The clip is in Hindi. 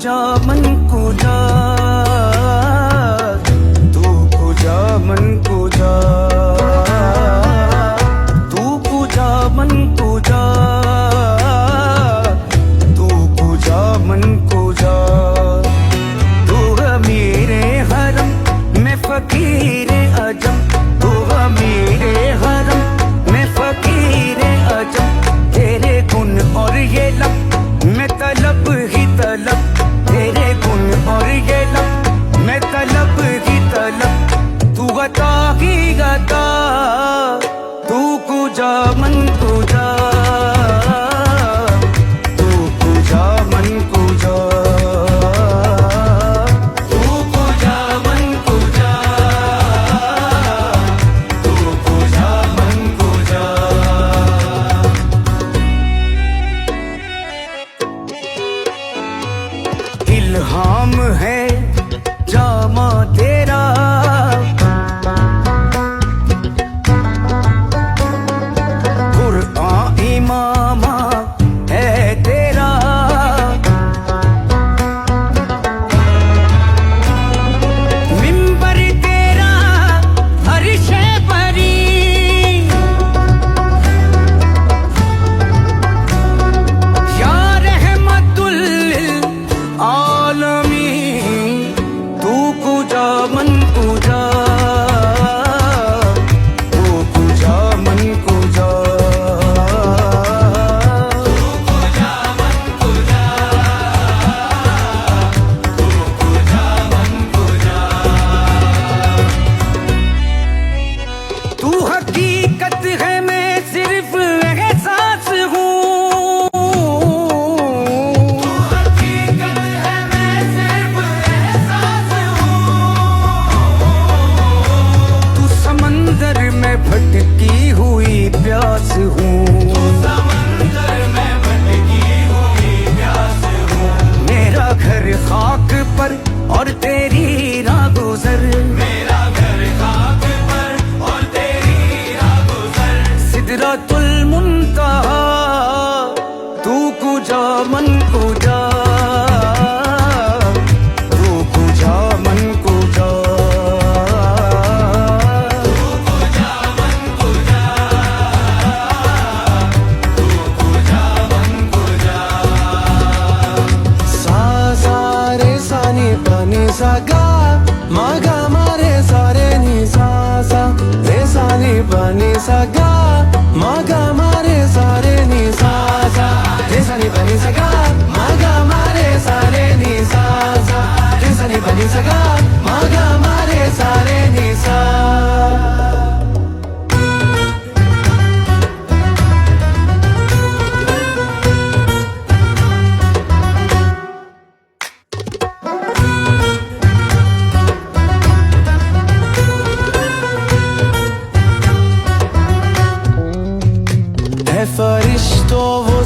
कुजा मन कुजा, तू कुजा मन कुजा, तू कुजा मन कुजा, तू कुजा मन कुजा। तू मेरे हरम में फकीर अजम, तू मेरे हरम में फकीर अजम। तेरे गुण और ये लब मैं तलब ही तलब, तेरे गुण और ये लब मैं तलब ही तलब। तू गता ही गता, तू कुजा मन कुजा, तू कुजा मन कुजा, तू कुजा मन कुजा, तू कुजा मन कुजा। इल्हाम है जामा तेरा, कुरआन इमामा है तेरा। मिंबर तेरा अर्श परी, या रहमतुल लिल आलमीन। तू कुजा मन कुजा, तू कुजा मन कुजा, तू कुजा मन कुजा, तू कुजा मन कुजा। तू हकीकत है मैं सिर्फ एहसास हूँ, तू हकीकत है मैं सिर्फ एहसास हूँ। तू समंदर में भटकी हुई प्यास हूँ, तू समंदर में भटकी हुई प्यास हूँ। मेरा घर खाक पर और तेरी राह गुजर, मेरा घर खाक पर और तेरी राह गुजर। सिदरतुल मुंतहा, तू कुजा मन कुजा, तू कुजा मन कुजा, तू कुजा मन कुजा, तू कुजा मन कुजा। सा सा रे सा नी पा नी सा गा, मा गा मा रे सा रे नी सा सा, रे सा नी पा नी सा गा, मा गा मा रे सा रे नी सा सा, रे सा नी पा नी सा गा, मा गा मा रे सा रे नी सा सा, रे सा नी पा नी सा गा, मा गा मा रे सा रे नी सा। है फरिश्तों वो